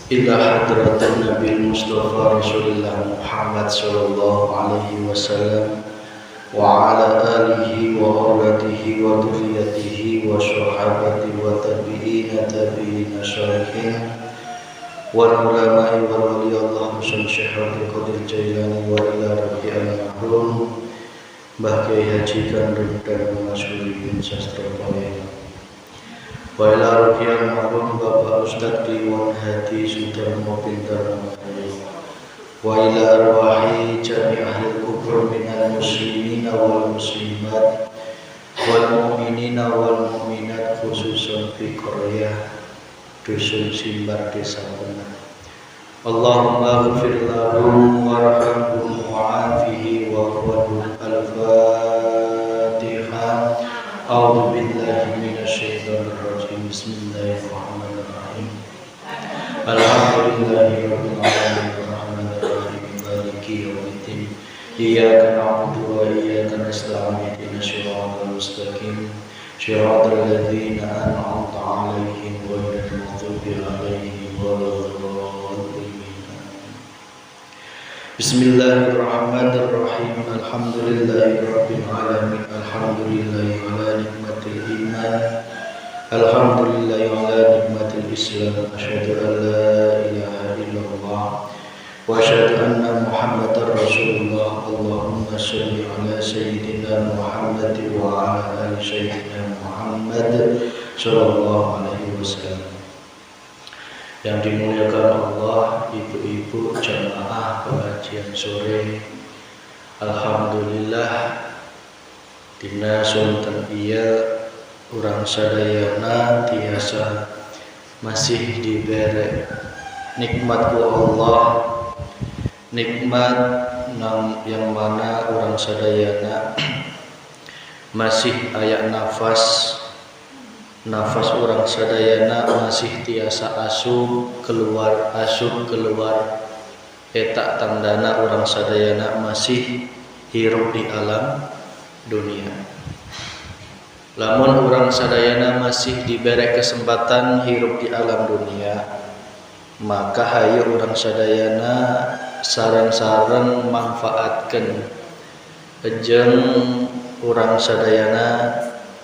ila hadratin Nabi Mustafa Rasulullah Muhammad sallallahu alaihi wasallam wa ala alihi wa auladihi wa dhurriyyatihi wa sahabati wa tabi'ina syarihin wal ulama'i wal wali Allah musan Syekh Abdul Qadir Jailani wa ila rabbi al-mahrum Mbah Kiai Haji Gandrung dan Masyuri bin Sastra Paya wa ila rabbi al-mahrum Bapak Ustadz Kliwon Hadi Sudarmo bin Darmo wa ila arwahi jami ahli kubur minal muslimina wal muslimat wal mu'minina wal mu'minat khususan fi Korea dusun Simbar Desa Benar. Allahumma ghfir lahum warhamhum wa'afihi wa'afwahum. Al-Fatihah. A'udzu billahi minasyaitonir rajim. Bismillahirrahmanirrahim. Alhamdulillahi rabbil alamin arrahmanir rahim maliki yaumiddin. Iyyaka na'budu wa iyyaka nasta'in ihdinas siratal mustaqim. Shiratal ladzina an'amta 'alaihim ghairil maghdubi 'alaihim waladdallin. Bismillahirrahmanirrahim. Alhamdulillahirabbil alamin. Alhamdulillahi 'ala nikmatil iman. Alhamdulillahi 'ala nikmatil islam. Asyhadu an la ilaha illallah wa asyhadu anna Muhammadar Rasulullah. Allahumma shalli 'ala sayyidina Muhammad wa 'ala ali sayyidina Muhammad sallallahu alaihi wasallam. Yang dimuliakan Allah, ibu-ibu jamaah pengajian sore, alhamdulillah dina sonten ieu urang sadayana tiasa masih dibere nikmat ku Allah, nikmat yang mana urang sadayana masih aya nafas urang sadayana masih tiasa asup keluar eta tandana urang sadayana masih hirup di alam dunia. Lamun urang sadayana masih diberi kesempatan hirup di alam dunia, maka hayu urang sadayana sareng-sareng manfaatkeun jeung urang sadayana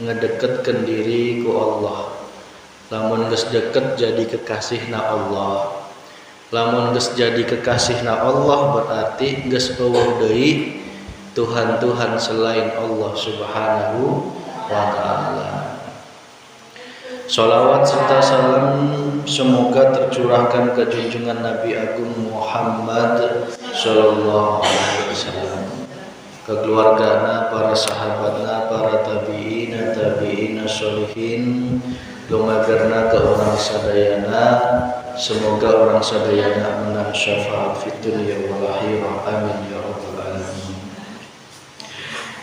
ngedeketkeun diri ku Allah. Lamun geus deket jadi kekasihna Allah. Lamun geus jadi kekasihna Allah berarti geus eueuh deui Tuhan-Tuhan selain Allah Subhanahu wa ta'ala. Sholawat serta salam semoga tercurahkan ke junjungan Nabi Agung Muhammad sallallahu alaihi wasallam, ke keluargana, para sahabatna, para tabi'ina sholihin, lumagerna ke orang sadayana. Semoga orang sadayana menang syafaat fid dunya wal akhirah. Amin ya rabbal alamin.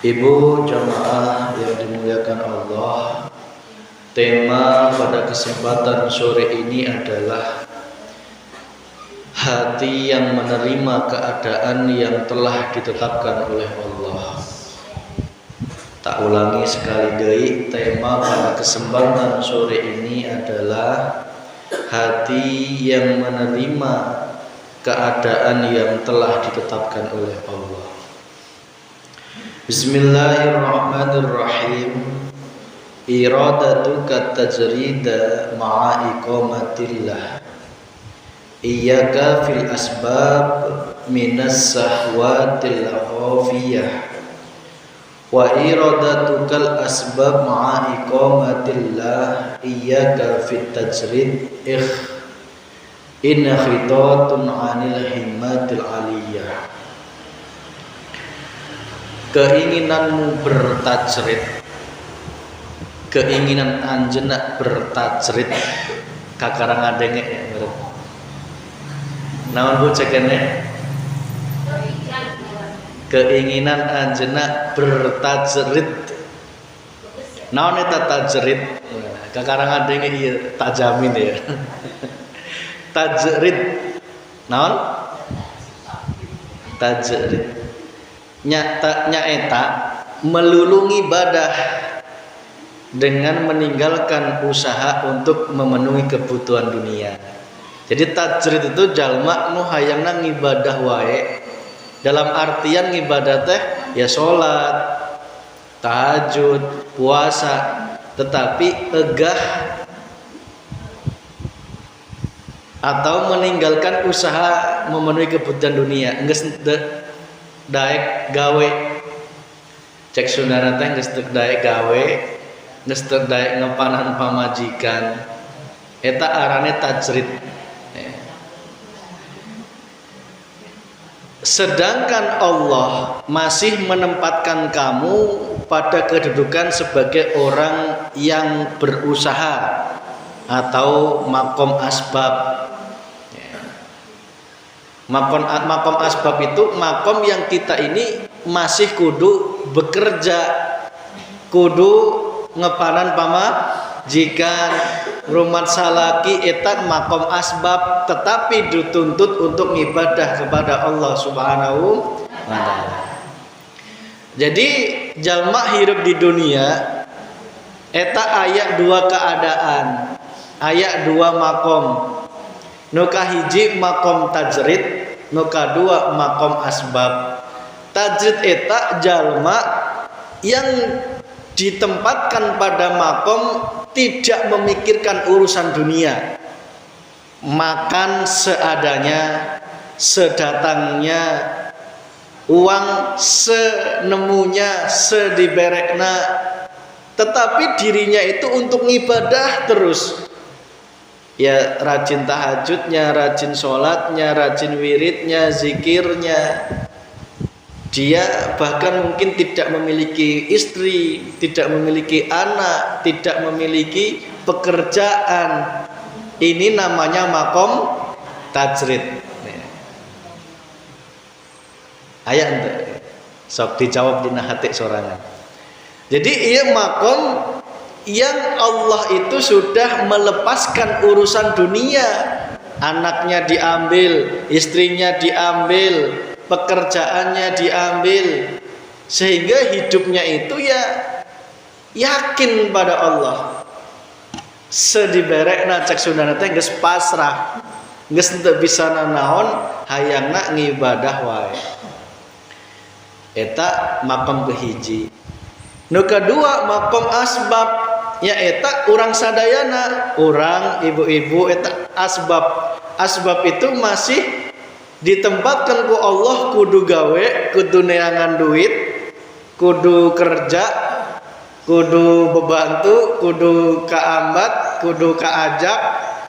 Ibu jamaah yang dimuliakan Allah, tema pada kesempatan sore ini adalah hati yang menerima keadaan yang telah ditetapkan oleh Allah. Tak ulangi sekali deui, tema pada kesempatan sore ini adalah hati yang menerima keadaan yang telah ditetapkan oleh Allah. Bismillahirrahmanirrahim. Iradatuka tajrida ma'a iqamatillah. Iyyaka fil asbab minas sahwatil khafiyah wa iradatukal asbab ma'a iqamatillah. Iyyaka fit tajrid inna khitatun 'anil himmatil aliyah. Keinginanmu bertajrid, keinginan anjeunna bertajrid kakarang adenge ya. Naon bu cekene? Keinginan anjeunna bertajrid. Naon eta tajrid? Kakarang adenge ieu tajamin ya. Tajrid. Naon? Tajrid. Nyaeta melulungi badah dengan meninggalkan usaha untuk memenuhi kebutuhan dunia. Jadi tajrid itu jalma nu hayangna ngibadah wae. Dalam artian ngibadah teh ya salat, tahajud, puasa, tetapi egah atau meninggalkan usaha memenuhi kebutuhan dunia. Geus daek gawe. Cek saudara teh geus daek gawe, geus daek ngepanan pamajikan. Eta arane tajrid. Sedangkan Allah masih menempatkan kamu pada kedudukan sebagai orang yang berusaha atau makom asbab. Makom asbab itu makom yang kita ini masih kudu bekerja, kudu ngepanan pamajikan, rumat salaki etak makom asbab, tetapi dituntut untuk ibadah kepada Allah Subhanahu wa ta'ala. Jadi jalma hidup di dunia eta aya dua keadaan, aya dua makom. Nu kahiji makom tajrid, nu kadua makom asbab. Tajrid eta jalma yang ditempatkan pada makom tidak memikirkan urusan dunia, makan seadanya, sedatangnya, uang senemunya, sediberekna, tetapi dirinya itu untuk ngibadah terus. Ya rajin tahajudnya, rajin sholatnya, rajin wiridnya, zikirnya. Dia bahkan mungkin tidak memiliki istri, tidak memiliki anak, tidak memiliki pekerjaan. Ini namanya makom tajrid. Ayat ente sok dijawab dina hati sorangan. Jadi ia makom yang Allah itu sudah melepaskan urusan dunia. Anaknya diambil, istrinya diambil, pekerjaannya diambil, sehingga hidupnya itu ya yakin pada Allah. Sediberekna cek sunana teh geus pasrah, geus teu bisa nanaon, hayangna ngibadah wae. Eta makom kehiji. Nu kadua makom asbab, ya eta urang sadayana, urang ibu-ibu eta asbab. Asbab itu masih ditempatkan ku Allah, kudu gawe, kudu neangan duit, kudu kerja, kudu bebantu, kudu kaambat, kudu kaajak,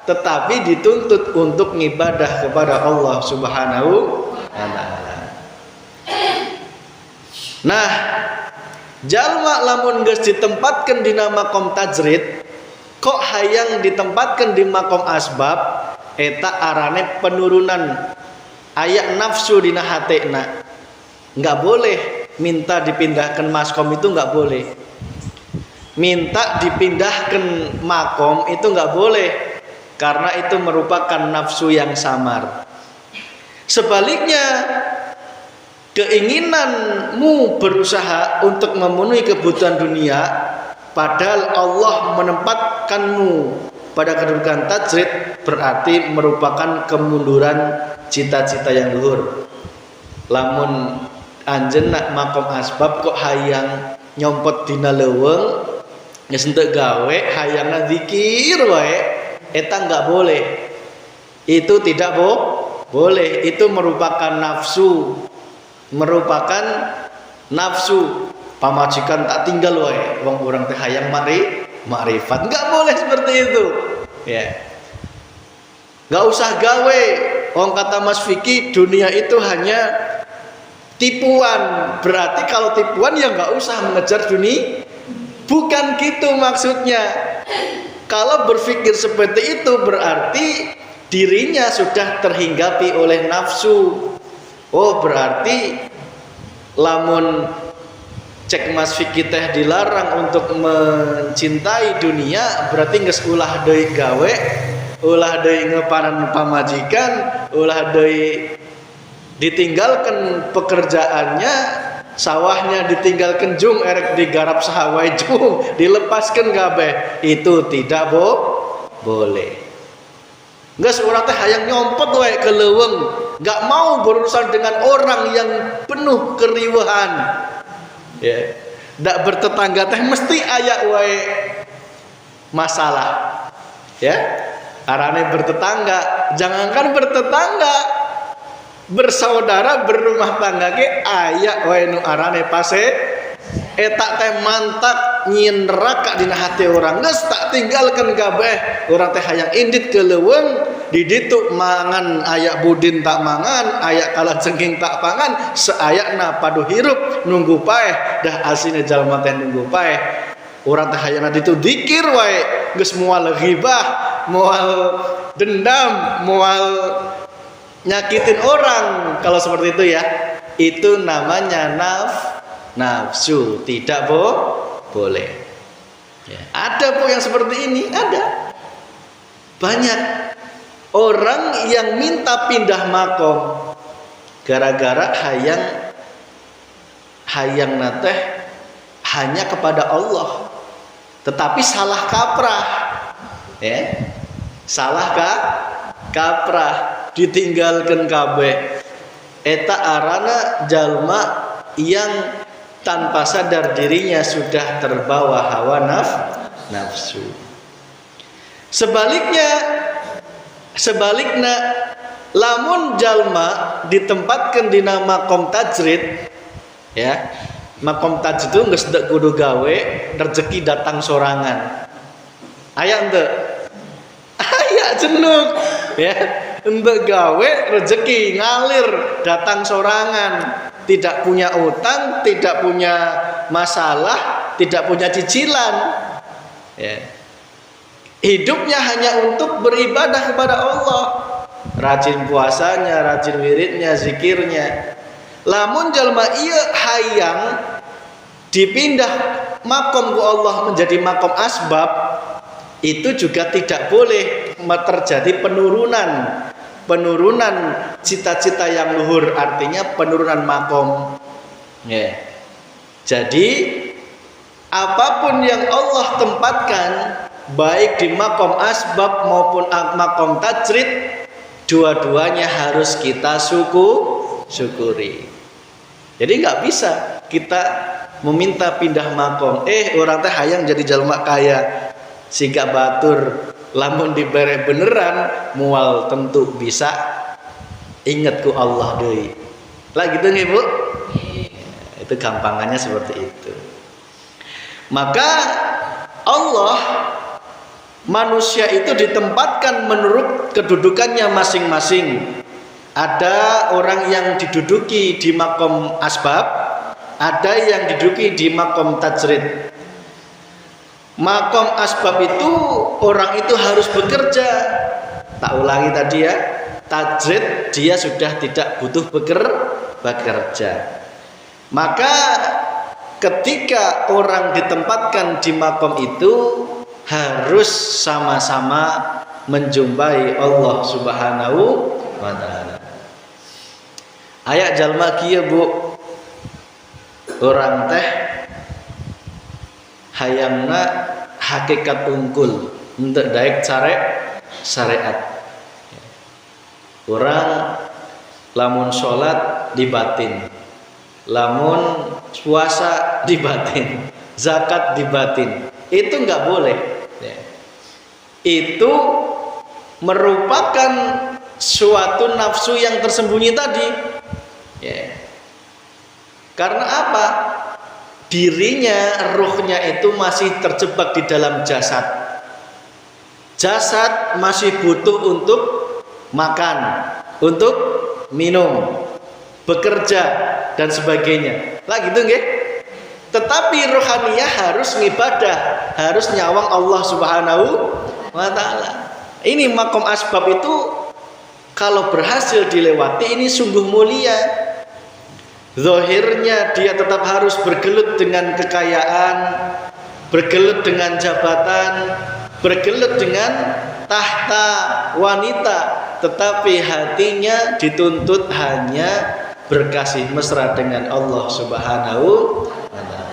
tetapi dituntut untuk ngibadah kepada Allah Subhanahu wa ta'ala. Nah, jalma lamun geus ditempatkan di makom tajrid, kok hayang ditempatkan di makom asbab, eta arane penurunan aya nafsu dina hatena. Enggak boleh minta dipindahkan maskom, itu enggak boleh. Minta dipindahkan makom itu enggak boleh, karena itu merupakan nafsu yang samar. Sebaliknya, keinginanmu berusaha untuk memenuhi kebutuhan dunia, padahal Allah menempatkanmu pada kedudukan tajrid, berarti merupakan kemunduran cita-cita yang luhur. Lamun anjeunna makom asbab kok hayang nyompot dina leuweung, geus henteu gawe, hayangna zikir wae, eta enggak boleh. Itu tidak boleh, itu merupakan nafsu. Merupakan nafsu. Pamajikan tak tinggal wae, wong urang teh hayang makrifat. Enggak boleh seperti itu. Ya. Enggak usah gawe. Wong kata Mas Vicky, dunia itu hanya tipuan. Berarti kalau tipuan ya enggak usah mengejar dunia. Bukan gitu maksudnya. Kalau berpikir seperti itu berarti dirinya sudah terhinggapi oleh nafsu. Oh, berarti lamun cek Mas Vicky teh dilarang untuk mencintai dunia, berarti geus ulah deui gawe, ulah deui ngepanan pamajikan, ulah deui ditinggalkan pekerjaannya, sawahnya ditinggalkan jung erek digarap sawah jung dilepaskan kabeh, itu tidak boleh. Geus urang teh hayang nyompot wae ke leuweung, enggak mau berurusan dengan orang yang penuh keriuhan. Ya. Ndak bertetangga teh mesti aya wae masalah. Ya. Arane bertetangga, jangankan bertetangga, bersaudara berumah tangga ge aya wae nu arane pase eta teh mantap nyin neraka dina hati orang, geus tak tinggalkeun kabeh, urang teh hayang indit ke leuweung, di ditu mangan aya budin tak mangan, aya kalajengking tak pangan, seayana padu hirup nunggu paeh, dah asine jalma teh nunggu paeh. Urang teh hayang ditu dikir wae, geus moal ghibah, moal dendam, moal nyakitin orang. Kalau seperti itu ya, itu namanya nafsu, tidak boleh. Ya. Ada yang seperti ini, ada banyak orang yang minta pindah makom gara-gara hayang nateh hanya kepada Allah, tetapi salah kaprah, ya, salah kaprah, ditinggalkan kabeh. Eta arana jalma yang tanpa sadar dirinya sudah terbawa hawa nafsu. Sebaliknya lamun jalma ditempatkan di makom tajrid, ya, makom tajrid itu geus kudu gawe rezeki datang sorangan. Aya henteu? Aya cenuk, ya. Henteu gawe rezeki ngalir datang sorangan. Tidak punya utang, tidak punya masalah, tidak punya cicilan, ya. Hidupnya hanya untuk beribadah kepada Allah, rajin puasanya, rajin wiridnya, zikirnya. Lamun jalma ieu hayang dipindah makom ku Allah menjadi makom asbab, itu juga tidak boleh terjadi penurunan cita-cita yang luhur, artinya penurunan makom. Ya. Jadi apapun yang Allah tempatkan, baik di makom asbab maupun makom tajrid, dua-duanya harus kita syukuri. Jadi nggak bisa kita meminta pindah makom. Orang teh hayang jadi jalma kaya, siga batur, lamun dibere beneran mual tentu bisa inget ku Allah deui. Lah gitu nggih, Bu? Itu gampangannya seperti itu. Maka Allah, manusia itu ditempatkan menurut kedudukannya masing-masing. Ada orang yang diduduki di makom asbab, ada yang diduduki di makom tajrid. Makom asbab itu orang itu harus bekerja. Tak ulangi tadi ya, tajrid dia sudah tidak butuh bekerja. Maka ketika orang ditempatkan di makom itu harus sama-sama menjumpai Allah Subhanahu wa ta'ala. Ayak jalma kieu, Bu, orang teh hayangna hakikat unggul untuk daek syariat. Orang lamun sholat dibatin, lamun puasa dibatin, zakat dibatin, itu nggak boleh. Itu merupakan suatu nafsu yang tersembunyi tadi. Karena apa? Dirinya, ruhnya itu masih terjebak di dalam jasad. Jasad masih butuh untuk makan, untuk minum, bekerja dan sebagainya. Lah gitu nggih. Tetapi rohaniah harus ngibadah, harus nyawang Allah Subhanahu wa ta'ala. Ini makom asbab itu kalau berhasil dilewati ini sungguh mulia. Zahirnya dia tetap harus bergelut dengan kekayaan, bergelut dengan jabatan, bergelut dengan tahta wanita, tetapi hatinya dituntut hanya berkasih mesra dengan Allah Subhanahu wa taala.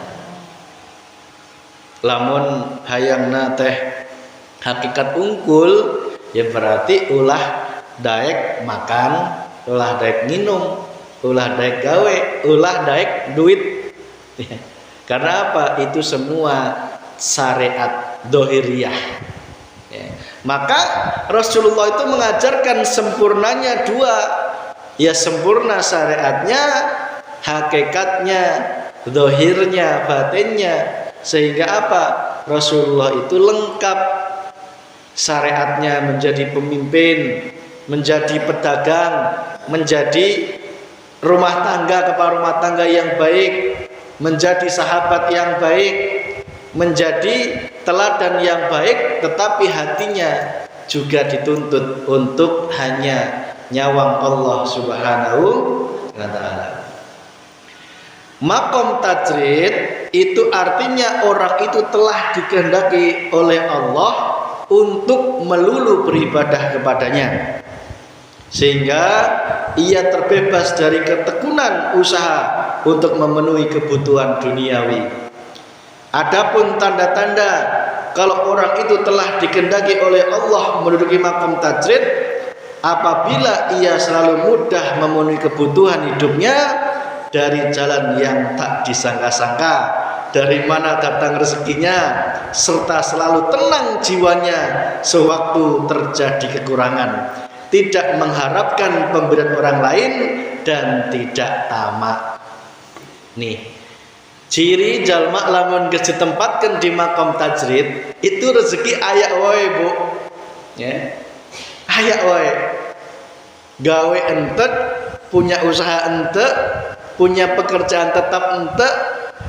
Lamun hayangna teh hakikat unggul, ya berarti ulah daek makan, ulah daek minum, ulah daek gawe, ulah daek duit. Karena apa? Itu semua syariat dohiriyah. Maka Rasulullah itu mengajarkan sempurnanya dua, ya sempurna syariatnya, hakikatnya, dohirnya, batinnya. Sehingga apa? Rasulullah itu lengkap syariatnya, menjadi pemimpin, menjadi pedagang, menjadi rumah tangga, kepala rumah tangga yang baik, menjadi sahabat yang baik, menjadi teladan yang baik, tetapi hatinya juga dituntut untuk hanya nyawang Allah Subhanahu wa taala. Maqam tajrid itu artinya orang itu telah dikehendaki oleh Allah untuk melulu beribadah kepadanya, sehingga ia terbebas dari ketekunan usaha untuk memenuhi kebutuhan duniawi. Adapun tanda-tanda kalau orang itu telah dikehendaki oleh Allah menduduki maqam tajrid, apabila ia selalu mudah memenuhi kebutuhan hidupnya dari jalan yang tak disangka-sangka, dari mana datang rezekinya, serta selalu tenang jiwanya sewaktu terjadi kekurangan, tidak mengharapkan pemberian orang lain dan tidak tamak. Nih, ciri jalma lamun geus ditempatkeun di maqam tajrid itu rezeki aya wae, Bu. Ya. Aya wae. Gawe entek, punya usaha entek, punya pekerjaan tetap entek,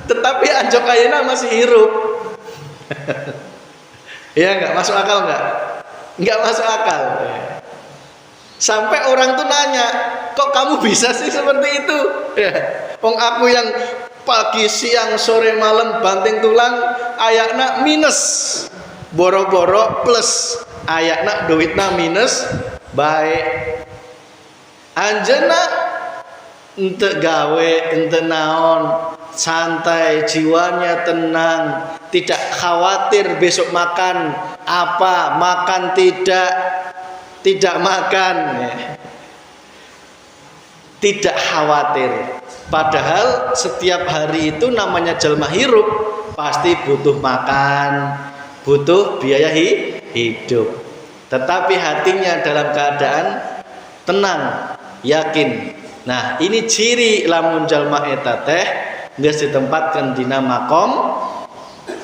tetapi anjok ayeuna masih hirup. Ya enggak masuk akal enggak? Enggak masuk akal. Sampai orang tuh nanya, kok kamu bisa sih seperti itu? Ya. Wong aku yang pagi, siang, sore, malam banting tulang, ayakna minus, boro-boro plus, ayakna duitna minus, baik. Anjena ente gawe, ente naon, santai, jiwanya tenang, tidak khawatir besok makan apa, makan tidak makan, tidak khawatir. Padahal setiap hari itu namanya jalma hirup, pasti butuh makan, butuh biaya hidup. Tetapi hatinya dalam keadaan tenang, yakin. Nah, ini ciri lamun jalma eta teh geus ditempatkeun dina maqam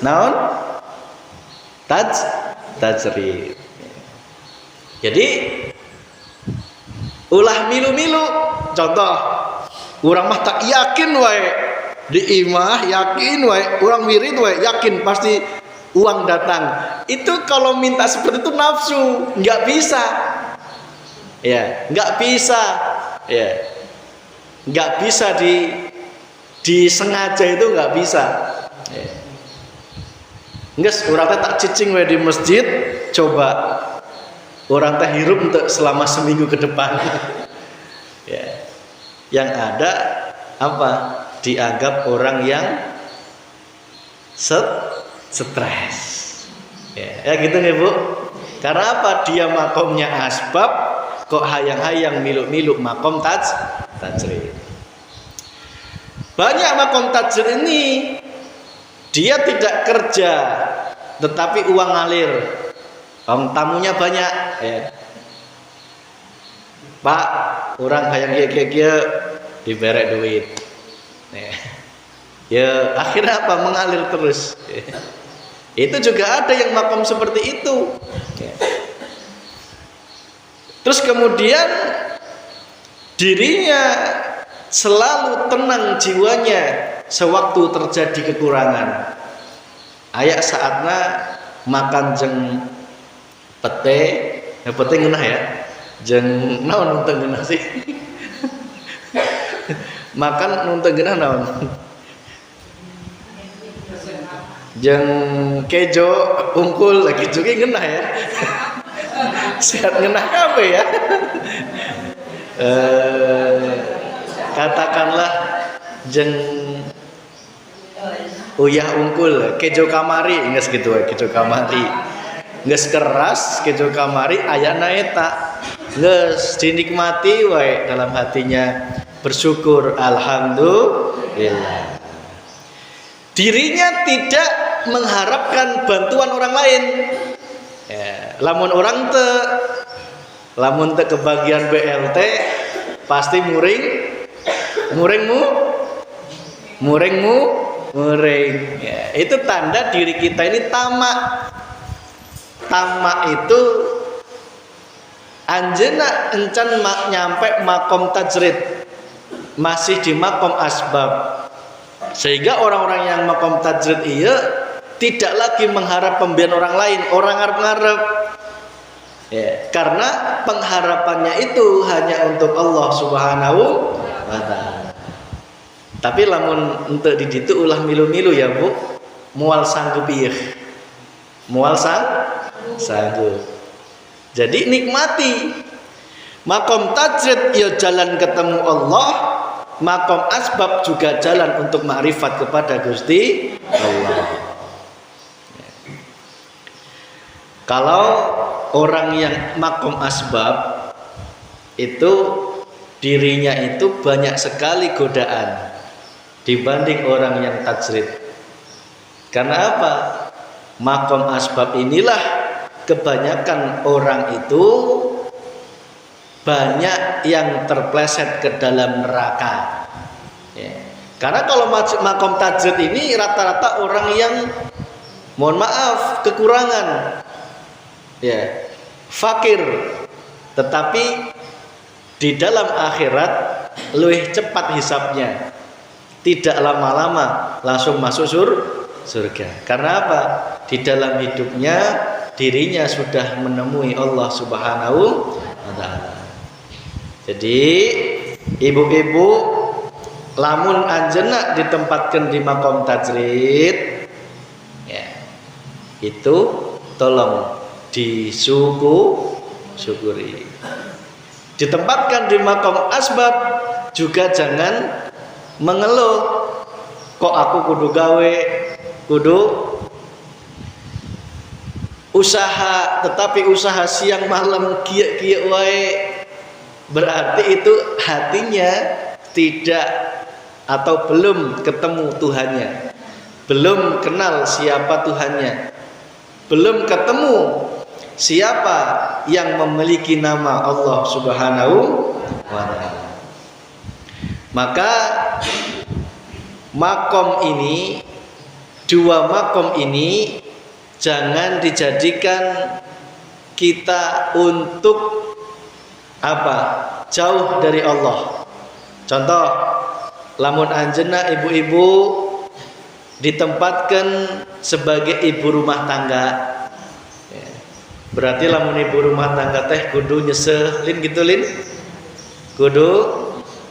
naon? Tajrid. Jadi ulah milu-milu. Contoh, urang mah tak yakin wae di imah, yakin wae urang wirid wae yakin pasti uang datang. Itu kalau minta seperti itu nafsu, nggak bisa. Ya, nggak bisa. Ya. Nggak bisa disengaja, itu nggak bisa. Ya. Nges, orang teh tak cicing wae di masjid, coba orang teh hirup untuk selama seminggu ke depan. Ya. Yang ada apa? Dianggap orang yang stres. Ya gitu nih Bu. Karena apa? Dia makomnya asbab, kok hayang-hayang miluk-miluk makom tajrid. Banyak makom tajrid ini dia tidak kerja, tetapi uang ngalir. Tamunya banyak. Ya. Pak, orang hayang kieu diberek duit. Ya akhirnya apa? Mengalir terus. Itu juga ada yang makom seperti itu. Terus kemudian dirinya selalu tenang jiwanya sewaktu terjadi kekurangan. Ayak saatnya makan jeng pete, pete ngeunah ya. Jeng naon nuntun geunah sih? Makan nuntun geunah naon? Jeng kejo ungkul lagi juga ngeunah ya. Sehat ngeunah kabeh ya. katakanlah jeng uyah unggul kejo kamari nges gitu kejo kamari nges keras kejo kamari ayana eta nges dinikmati wae dalam hatinya bersyukur alhamdulillah. Dirinya tidak mengharapkan bantuan orang lain. Ya, lamun orang lamun kebagian BLT pasti muringmu. Ya, itu tanda diri kita ini tamak. Tamak itu anjeunna encan nyampe makom tajrid, masih di makom asbab. Sehingga orang-orang yang makom tajrid iya tidak lagi mengharap pemberian orang lain, orang ngarep-ngarep. Ya, karena pengharapannya itu hanya untuk Allah Subhanahu wa taala. Tapi lamun untuk di ditu ulah milu-milu ya Bu, mual sanggup ieu. Mual sanggup. Jadi nikmati. Makom tajrid ya jalan ketemu Allah. Makom asbab juga jalan untuk makrifat kepada Gusti Allah. Kalau orang yang makom asbab itu dirinya itu banyak sekali godaan dibanding orang yang tajrid. Karena apa? Makom asbab inilah kebanyakan orang itu banyak yang terpleset ke dalam neraka. Ya. Karena kalau makom tajrid ini rata-rata orang yang mohon maaf kekurangan, ya, fakir, tetapi di dalam akhirat lebih cepat hisabnya, tidak lama-lama langsung masuk surga. Karena apa? Di dalam hidupnya dirinya sudah menemui Allah Subhanahu wa taala. Jadi ibu-ibu lamun anjeunna ditempatkan di makom tajrid ya, itu tolong disyukuri. Ditempatkan di makom asbab juga jangan mengeluh, kok aku kudu gawe, kudu usaha, tetapi usaha siang malam kieu-kieu wae. Berarti itu hatinya tidak atau belum ketemu Tuhannya, belum kenal siapa Tuhannya, belum ketemu siapa yang memiliki nama Allah Subhanahu wa taala. Maka makom ini, dua makom ini jangan dijadikan kita untuk apa? Jauh dari Allah. Contoh, lamun anjeunna ibu-ibu ditempatkan sebagai ibu rumah tangga. Berarti lamun ibu rumah tangga teh kudu nyeselin gitu lin. Kudu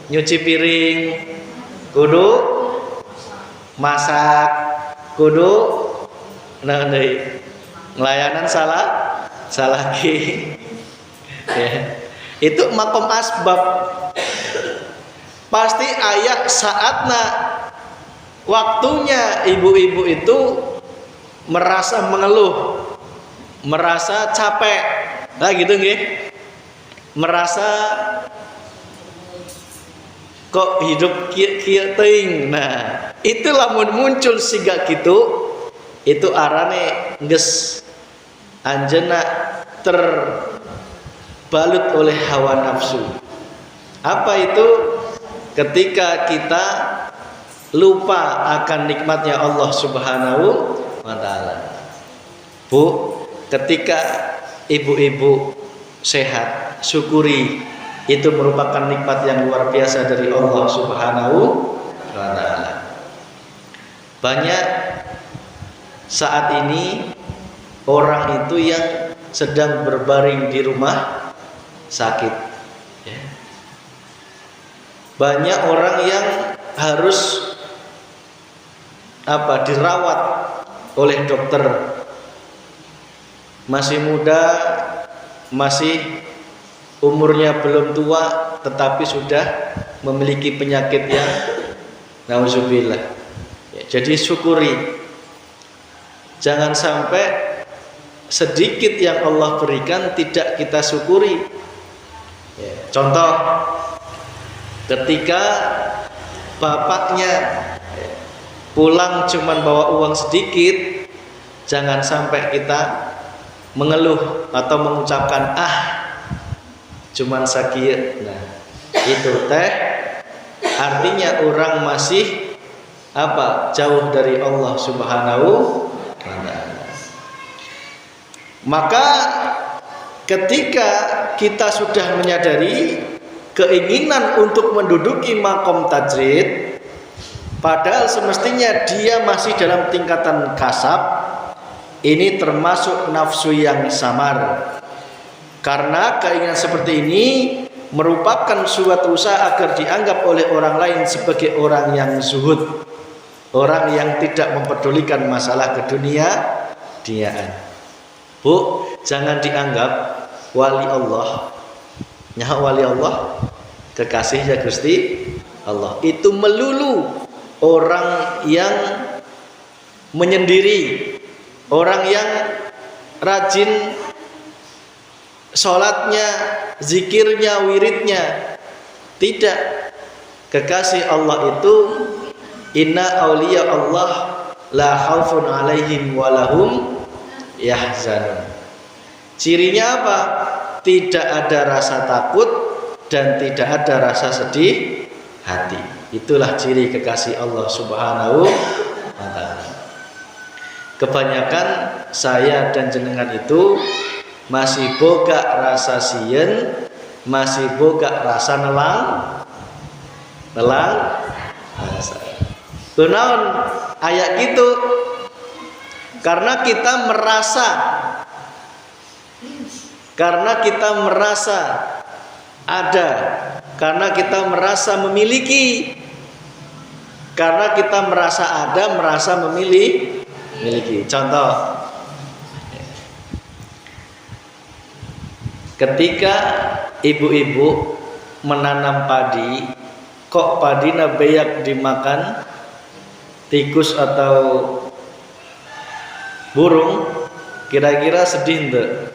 nyuci piring, kudu masak, kudu ngelayanan salah ki. Ya. Itu makom asbab. Pasti aya saatna waktunya ibu-ibu itu merasa mengeluh, merasa capek. Nah gitu nggih. Merasa kok hidup kieu teuing. Nah, itu lamun muncul siga kitu, itu arane geus anjeunna terbalut oleh hawa nafsu. Apa itu? Ketika kita lupa akan nikmatnya Allah Subhanahu wa taala. Bu, ketika ibu-ibu sehat, syukuri, itu merupakan nikmat yang luar biasa dari Allah Subhanahu wa taala. Banyak saat ini orang itu yang sedang berbaring di rumah sakit. Banyak orang yang harus dirawat oleh dokter. Masih muda, masih umurnya belum tua tetapi sudah memiliki penyakit yang nauzubillah. Ya, jadi syukuri. Jangan sampai sedikit yang Allah berikan tidak kita syukuri. Ya, contoh, ketika bapaknya pulang cuman bawa uang sedikit, jangan sampai kita mengeluh atau mengucapkan cuman sakit. Nah, itu teh artinya orang masih jauh dari Allah Subhanahu wa ta'ala. Maka ketika kita sudah menyadari keinginan untuk menduduki makom tajrid, padahal semestinya dia masih dalam tingkatan kasab, ini termasuk nafsu yang samar. Karena keinginan seperti ini merupakan suatu usaha agar dianggap oleh orang lain sebagai orang yang zuhud, orang yang tidak mempedulikan masalah keduniaan. Bu, jangan dianggap wali Allah. Nyawa wali Allah, kekasihnya Gusti Allah. Itu melulu orang yang menyendiri, orang yang rajin sholatnya, zikirnya, wiridnya. Tidak. Kekasih Allah itu inna auliya Allah la khaufun alaihim walahum yahzanun. Cirinya apa? Tidak ada rasa takut dan tidak ada rasa sedih hati. Itulah ciri kekasih Allah Subhanahu wa ta'ala. Kebanyakan saya dan jenengan itu masih boga rasa sieun, masih boga rasa nelang kunaon aya gitu. Karena kita merasa ada, karena kita merasa memiliki, karena kita merasa ada, merasa memiliki. Contoh, ketika ibu-ibu menanam padi, kok padina beyak dimakan tikus atau burung, kira-kira sedih ente?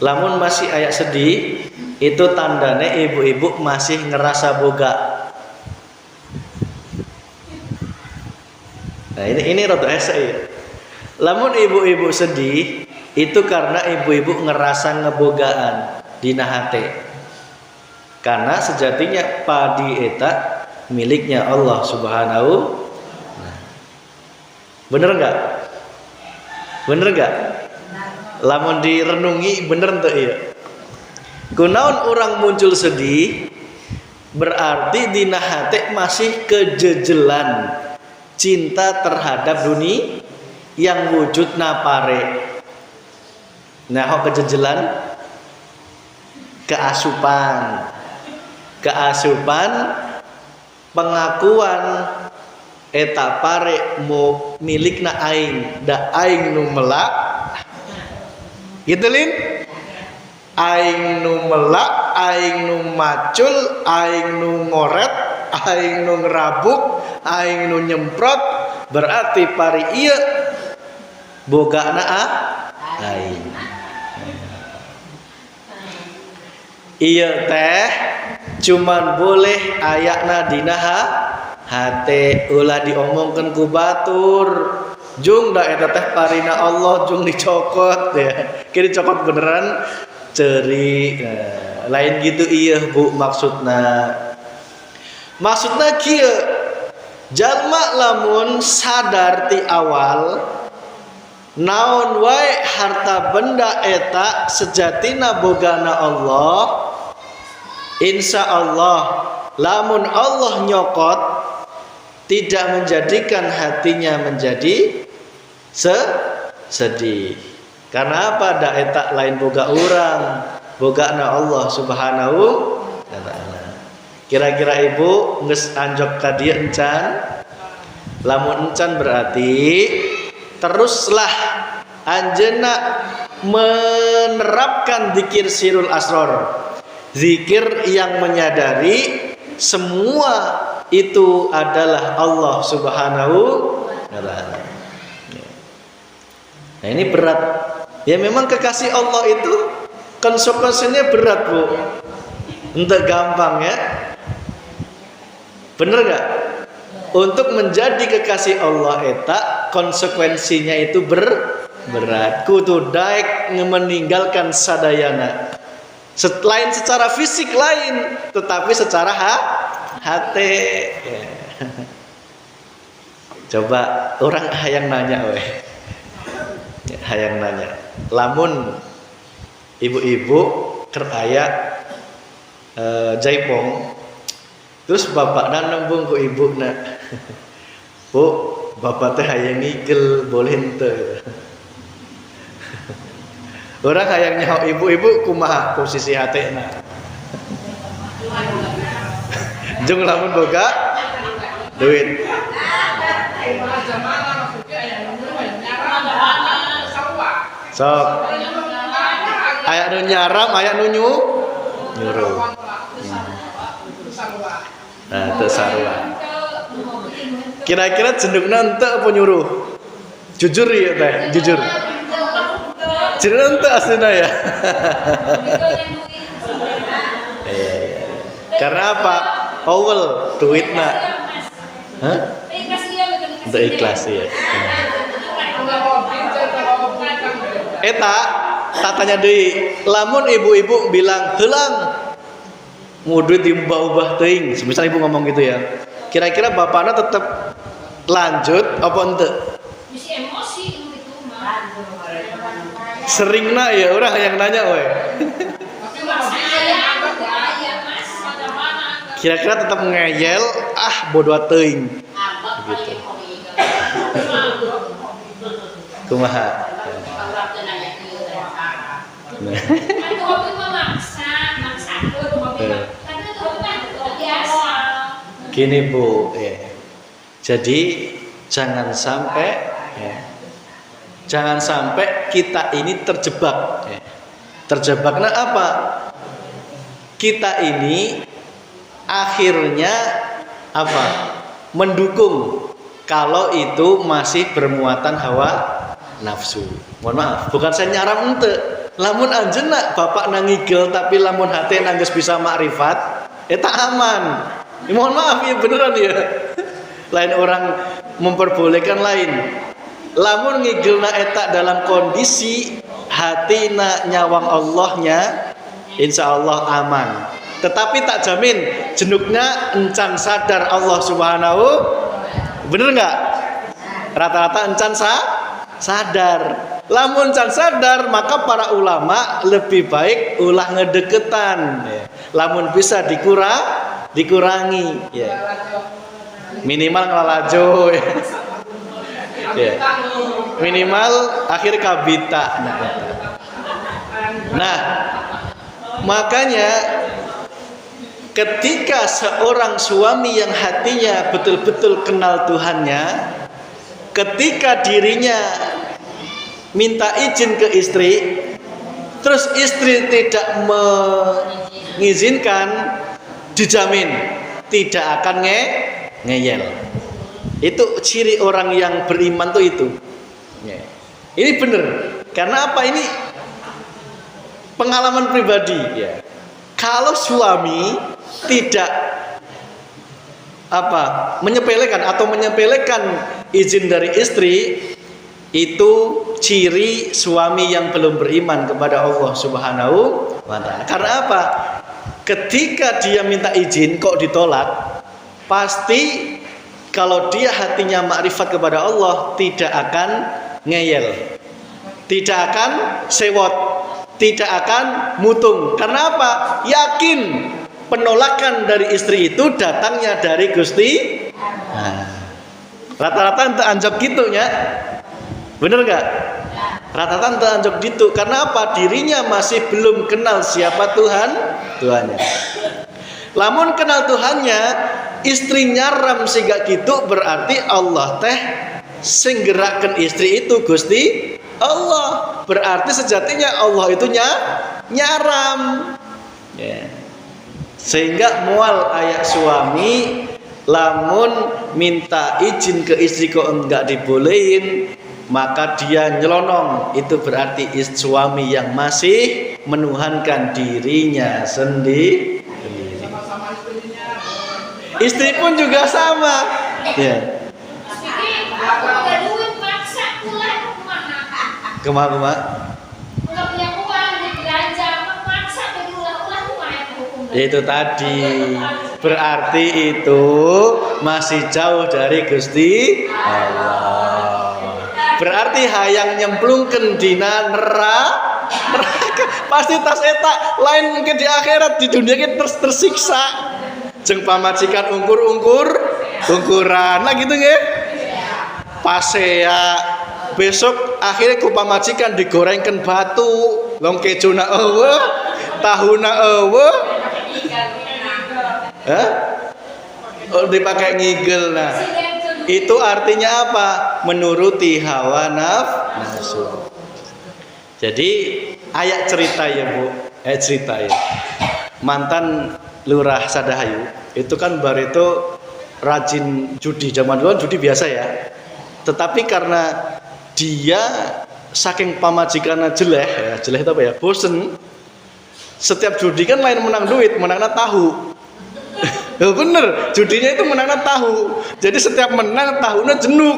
Lamun masih ayak sedih, itu tandanya ibu-ibu masih ngerasa boga. Nah ini rada ese ya. Lamun ibu-ibu sedih, itu karena ibu-ibu ngerasa ngebogaan dina hate. Karena sejatinya padi eta miliknya Allah Subhanahu. Bener nggak? Bener nggak? Lamun direnungi bener tuh iya. Kunaon orang muncul sedih, berarti dina hate masih kejejelan cinta terhadap dunia yang wujudna pare. Nah, kejejelan keasupan pengakuan eta pare mau milikna aing, da aing nu melak gitu lin, aing nu melak, aing nu macul, aing nu ngoret, aing nu ngerabuk, aing nu nyemprot, berarti pari ieu bogana aing. Ieu teh cuman boleh ayakna dina hate, ulah diomongkeun ku batur. Jung da eta teh parina Allah, jung dicokot ya. Kira dicokot beneran ceuri. Lain gitu ieu Bu maksudna. Maksudna kieu, jalma lamun sadar ti awal naon wae harta benda eta sejatina bogana Allah, insya Allah lamun Allah nyokot tidak menjadikan hatinya menjadi sedih. Karena apa? Da eta lain boga urang, bogana Allah Subhanahu wa ta'ala. Kira-kira ibu geus anjok ka dieu encan? Lamun encan berarti teruslah anjeunna menerapkan zikir sirul asror, zikir yang menyadari semua itu adalah Allah Subhanahu wa ta'ala. Nah ini berat. Ya memang kekasih Allah itu konsekuensinya berat, Bu. Untuk gampang ya. Bener gak? Untuk menjadi kekasih Allah eta konsekuensinya itu berat. Kudu daek meninggalkan sadayana. Selain secara fisik lain, tetapi secara hati. Ya. Coba orang hayang nanya weh. Hayang nanya. Lamun ibu-ibu keraya jaipong, terus bapak nembung ke ibu nak, Bu, bapak teh hayang ngigel boleh ente. Orang hayang nyaho ibu-ibu kumaha posisi hatena. Jeung lamun boga duit. Sok. Aya nu nyaram, aya nu nyuruh. Nah, teu sarua. Kira-kira jendukna henteu apa nyuruh? Jujur ya teh, jujur. Jujur henteu aslinya ya. Karena apa? Awal duitna. Hah? Untuk ikhlas ya. Eta tatanya deui, lamun ibu-ibu bilang heulang mau duit diubah-ubah teuing, misal ibu ngomong gitu ya, kira-kira bapaknya tetap lanjut apa ente? Bisa emosi gitu mah. Seringna ya orang yang nanya we. Kira-kira tetap ngeyel, bodo teuing. Gitu. Kumaha? Gini Bu, ya. Jadi jangan sampai kita ini terjebak. Ya. Terjebaknya apa? Kita ini akhirnya apa? Mendukung kalau itu masih bermuatan hawa nafsu. Mohon maaf, bukan saya nyaram ente. Lamun anjeunna bapak nangigel tapi lamun hati nanggeus bisa makrifat, eta aman. Ya, mohon maaf ya beneran ya. Lain orang memperbolehkan lain. Lamun ngigelna eta dalam kondisi hatina nyawang Allahnya, insya Allah aman. Tetapi tak jamin jenuknya encan sadar Allah Subhanahu. Bener nggak? Rata-rata encan sadar. Lamun can sadar, maka para ulama lebih baik ulah ngedeketan. Ya. Lamun bisa dikurangi. Ya. Minimal ngelalajo. Ya. Ya. Minimal akhir kabita. Nah, makanya ketika seorang suami yang hatinya betul-betul kenal Tuhannya, ketika dirinya minta izin ke istri, terus istri tidak mengizinkan, dijamin tidak akan ngeyel. Itu ciri orang yang beriman tuh itu. Ini benar. Karena apa? Ini pengalaman pribadi. Ya. Kalau suami tidak menyepelekan izin dari istri, itu ciri suami yang belum beriman kepada Allah Subhanahu wa ta'ala. Karena apa? Ketika dia minta izin kok ditolak, pasti kalau dia hatinya makrifat kepada Allah tidak akan ngeyel, tidak akan sewot, tidak akan mutung. Karena apa? Yakin penolakan dari istri itu datangnya dari Gusti. Rata-rata ente anjak gitu nya. Bener gak? Rata-rata ente anjak gitu. Karena apa? Dirinya masih belum kenal siapa Tuhannya. Lamun kenal Tuhannya, istri nyaram siga gitu, berarti Allah teh sing gerakkeun istri itu Gusti Allah. Berarti sejatinya Allah itu nyaram. Ya. Sehingga mual ayat suami lamun minta izin ke istri kok enggak dibolehin, maka dia nyelonong. Itu berarti suami yang masih menuhankan dirinya sendiri. Istri pun juga sama. Ya. Kemana? Enggak punya uang, belanja, memaksa berulang-ulang rumah. Itu tadi. Berarti itu masih jauh dari Gusti Allah. Berarti hayang nyemplungkeun dina neraka. Pasti tas eta lain mungkin di akhirat, di dunia kita tersiksa. Jeung pamajikan ukuran lah gitu nggih. Pasea besok akhirnya ku pamajikan digorengkan batu, long kecuna eueuh, tahuna eueuh. Oh, dipakai ngigel. Nah, itu artinya apa? Menuruti hawa nafsu. Jadi ayat cerita ya Bu, cerita ya. Mantan Lurah Sadahayu itu kan bar itu rajin judi, zaman dulu judi biasa ya. Tetapi karena dia saking pamajikannya jeleh itu apa ya? Bosen. Setiap judi kan lain menang duit, menangnya tahu. Bener, judinya itu menangnya tahu. Jadi setiap menang tahunya jenuk.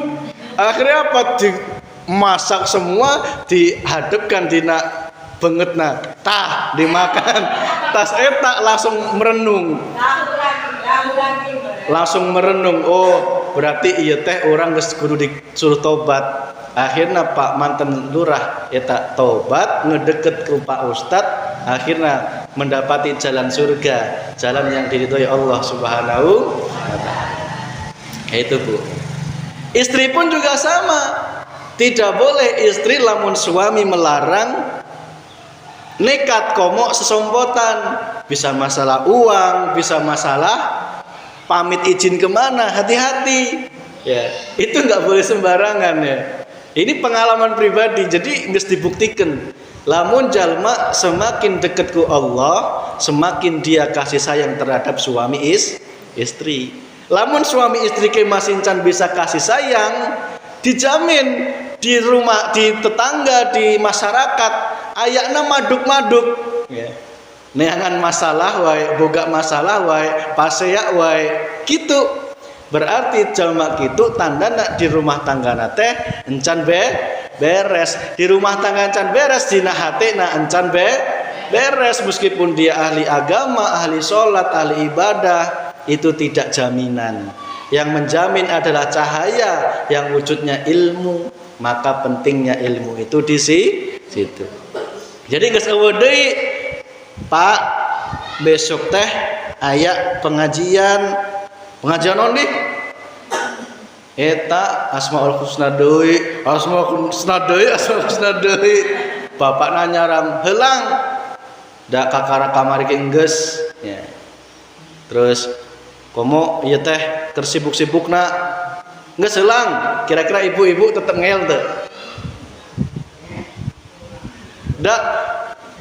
Akhirnya apa? Dimasak semua, dihadapkan dina bengetna, tah dimakan. Tas eta langsung merenung. Oh, berarti iya teh orang geus kudu disuruh tobat. Akhirnya Pak mantan lurah eta tobat, ngedeket ke Pak Ustad, akhirnya mendapati jalan surga, jalan yang diridhoi Allah Subhanahu wa taala. Itu Bu. Istri pun juga sama. Tidak boleh istri lamun suami melarang nekat komok sesompotan, bisa masalah uang, bisa masalah pamit izin kemana, hati-hati ya, itu nggak boleh sembarangan ya. Ini pengalaman pribadi, jadi nggak dibuktikan. Lamun jalma semakin dekat ku Allah, semakin dia kasih sayang terhadap suami istri. Lamun suami istri ke masih can bisa kasih sayang, dijamin di rumah, di tetangga, di masyarakat ayakna maduk-maduk ya. Neangan masalah wae, boga masalah wae, pasea wae gitu. Berarti jalma kitu tandana di rumah tanggana teh encan beres. Di rumah tangga encan beres, dina hatena encan beres. Meskipun dia ahli agama, ahli sholat, ahli ibadah, itu tidak jaminan. Yang menjamin adalah cahaya yang wujudnya ilmu. Maka pentingnya ilmu itu di situ. Jadi geus eueuh deui Pak, besok teh aya pengajian naon di? Eta Asmaul Husna deui, Bapak nanyaram heulang da kakara kamari ge geus ya. Terus komo ieu teh keur sibuk-sibukna geus heulang, kira-kira ibu-ibu tetep ngel teu? Da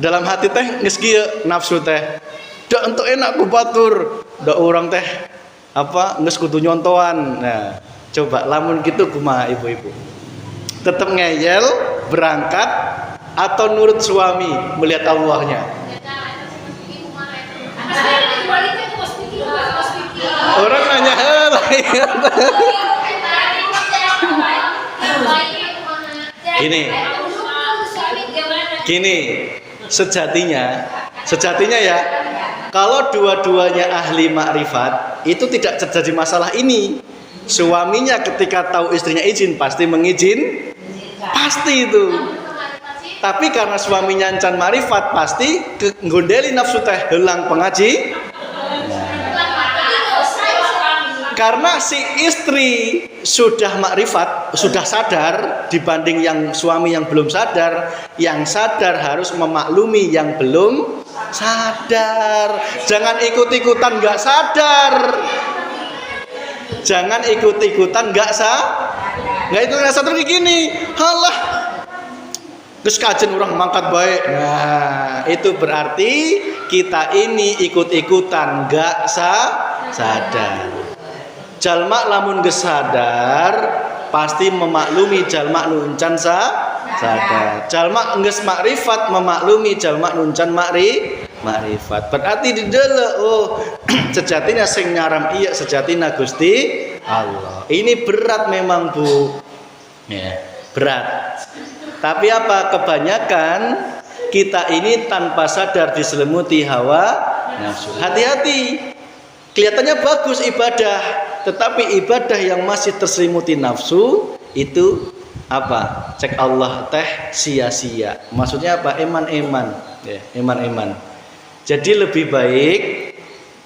dalam hati teh geus kieu nafsu teh. Da entuk enak ku batur, da urang teh apa geus kudu nyontoan. Nah, coba lamun gitu kumaha ibu-ibu? Tetep ngeyel berangkat atau nurut suami melihat Allahnya? Orang nanya Gini, sejatinya ya, kalau dua-duanya ahli makrifat itu tidak terjadi masalah ini. Suaminya ketika tahu istrinya izin pasti mengizin, pasti itu. Tapi karena suaminya encan makrifat pasti nggondeli nafsu teh heulang pengaji. Karena si istri sudah makrifat, sudah sadar dibanding yang suami yang belum sadar. Yang sadar harus memaklumi yang belum sadar. Jangan ikut-ikutan nggak sadar. Jangan ikut-ikutan nggak sadar begini. Halah, Terus kajen orang mangkat baik. Nah, itu berarti kita ini ikut-ikutan gak sadar. Jalma lamun geus sadar pasti memaklumi jalma nuncan sadar. Jalma geus makrifat memaklumi jalma nuncan makrifat. Berarti di dalam sejatinya sing nyaram iya sejatinya Gusti Allah. Ini berat memang Bu. Ya, berat. Tapi apa kebanyakan kita ini tanpa sadar diselimuti hawa nafsu. Hati-hati. Kelihatannya bagus ibadah, tetapi ibadah yang masih terselimuti nafsu itu apa? Cek Allah teh sia-sia. Maksudnya apa? Eman-eman. Ya, eman-eman. Jadi lebih baik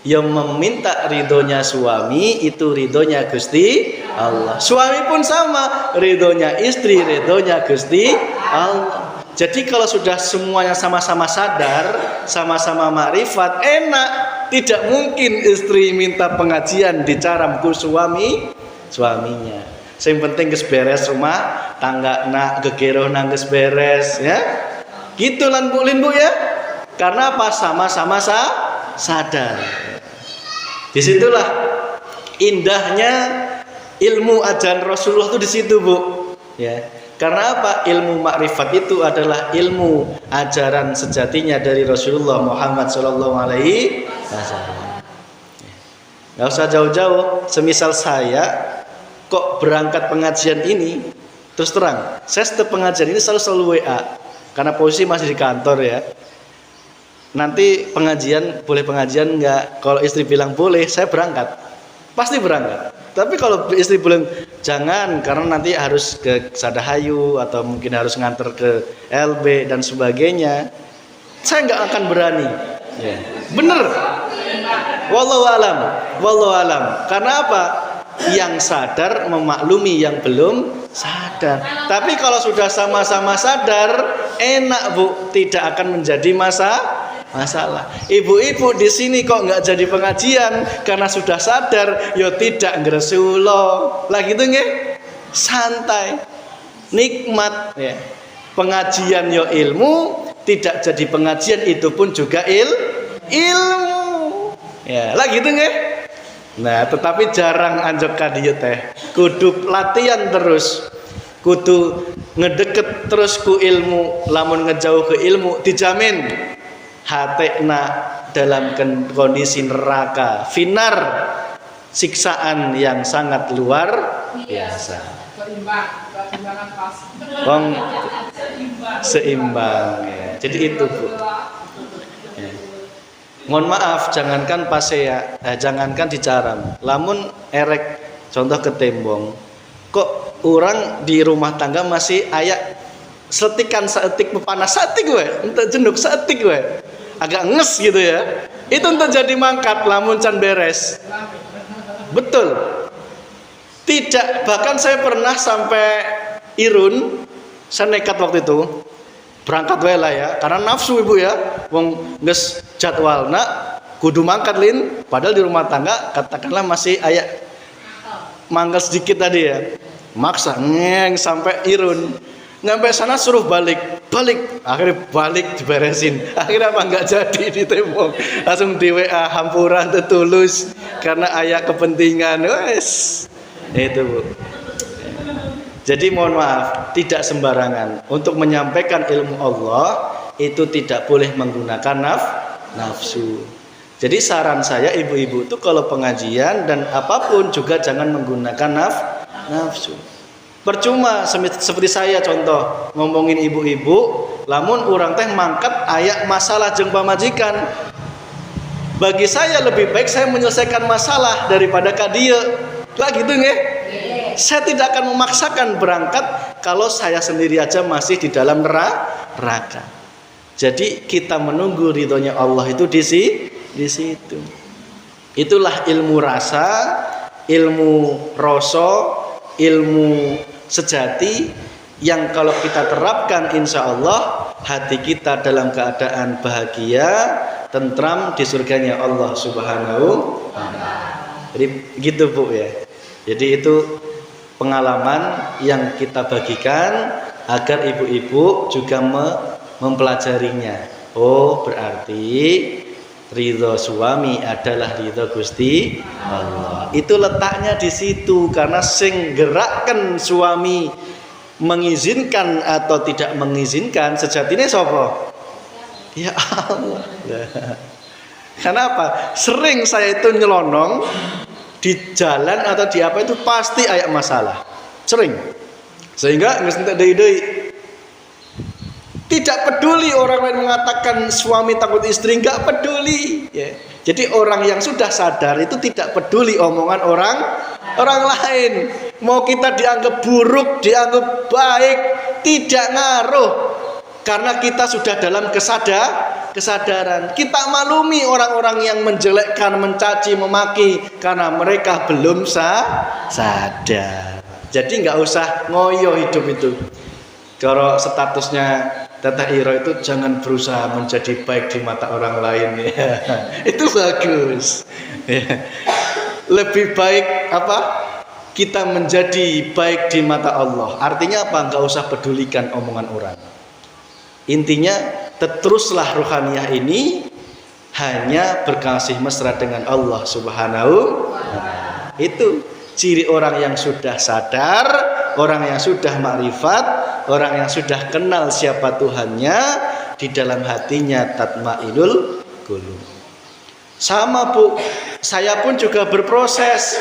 yang meminta ridhonya suami itu ridhonya Gusti Allah. Suami pun sama, ridhonya istri, ridhonya Gusti Allah. Jadi kalau sudah semuanya sama-sama sadar, sama-sama makrifat, enak. Tidak mungkin istri minta pengajian di caramku suaminya. Yang penting geus beres rumah tangga nak gegero nang geus beres ya. Gitu lan Bu Lin Bu ya. Karena apa? Sama-sama sadar. Disitulah indahnya ilmu ajaran Rasulullah itu di situ Bu. Ya. Karena apa? Ilmu makrifat itu adalah ilmu ajaran sejatinya dari Rasulullah Muhammad sallallahu alaihi wasallam. Enggak usah jauh-jauh, semisal saya kok berangkat pengajian ini terus terang, saya setiap pengajian ini selalu WA karena posisi masih di kantor ya. Nanti boleh pengajian enggak? Kalau istri bilang boleh, saya berangkat. Pasti berangkat. Tapi kalau istri bilang jangan karena nanti harus ke Sadahayu atau mungkin harus nganter ke LB dan sebagainya, saya nggak akan berani. Ya. Bener. Wallahu alam. Karena apa? Yang sadar memaklumi yang belum sadar. Tapi kalau sudah sama-sama sadar, enak Bu, tidak akan menjadi masalah. Ibu-ibu di sini kok nggak jadi pengajian karena sudah sadar, yo tidak ngresulo. Lah gitu nggih. Santai. Nikmat ya. Pengajian yo ilmu, tidak jadi pengajian itu pun juga ilmu. Ya, lah gitu nggih. Nah, tetapi jarang anjok kadieu teh. Kudu latihan terus. Kudu ngedeket terus ku ilmu, lamun ngejauh ke ilmu dijamin hatekna dalam kondisi neraka finar, siksaan yang sangat luar biasa. Seimbang ya. Jadi itu Bu ya. Mohon maaf, jangankan pasea, jangankan dicaram, lamun erek contoh ketembong, kok orang di rumah tangga masih ayak setikan seetik pepanas seetik gue, untuk jenduk seetik gue, agak nges gitu ya. Itu untuk jadi mangkat lamun can beres. Betul. Tidak, bahkan saya pernah sampai Irun, saya nekat waktu itu berangkat wae lah ya, karena nafsu Ibu ya. Wong geus jadwalna kudu mangkat lin, padahal di rumah tangga katakanlah masih ayak manggal sedikit tadi ya. Maksa ngeng sampai Irun. Nyampe sana suruh balik, akhirnya balik diberesin, akhirnya apa nggak jadi ditembok, langsung di WA hampuran tertulus karena ayah kepentingan, wes itu Bu. Jadi mohon maaf, tidak sembarangan untuk menyampaikan ilmu Allah itu tidak boleh menggunakan nafsu. Jadi saran saya ibu-ibu itu kalau pengajian dan apapun juga jangan menggunakan nafsu. Percuma seperti saya contoh ngomongin ibu-ibu, lamun orang teh mangkat ayak masalah jeung pamajikan. Bagi saya lebih baik saya menyelesaikan masalah daripada kadieu. Lah gitu nggih. Saya tidak akan memaksakan berangkat kalau saya sendiri aja masih di dalam neraka. Jadi kita menunggu ridhonya Allah itu di situ. Itulah ilmu rasa, ilmu rasa, ilmu sejati yang kalau kita terapkan insya Allah hati kita dalam keadaan bahagia, tentram di surganya Allah Subhanahu wa Ta'ala. Jadi gitu Bu ya. Jadi itu pengalaman yang kita bagikan agar ibu-ibu juga mempelajarinya. Oh, berarti ridho suami adalah ridho Gusti Allah. Itu letaknya di situ, karena sing gerakkan suami mengizinkan atau tidak mengizinkan sejatinya sapa? Ya Allah. Kenapa? Sering saya itu nyelonong di jalan atau di apa itu pasti ayat masalah. Sering. Sehingga tidak peduli orang lain mengatakan suami takut istri, nggak peduli ya. Jadi orang yang sudah sadar itu tidak peduli omongan orang lain. Mau kita dianggap buruk, dianggap baik, tidak ngaruh. Karena kita sudah dalam kesadaran. Kita maklumi orang-orang yang menjelekkan, mencaci, memaki, karena mereka belum sadar. Jadi nggak usah ngoyo hidup itu. Kalau statusnya Teteh Iro itu jangan berusaha menjadi baik di mata orang lain ya. Itu bagus ya. Lebih baik apa? Kita menjadi baik di mata Allah. Artinya apa? Nggak usah pedulikan omongan orang. Intinya teruslah ruhaniyah ini hanya berkasih mesra dengan Allah Subhanahu wa ta'ala. Itu ciri orang yang sudah sadar, orang yang sudah makrifat, orang yang sudah kenal siapa Tuhannya, di dalam hatinya tatmainul qulub. Sama Bu, saya pun juga berproses.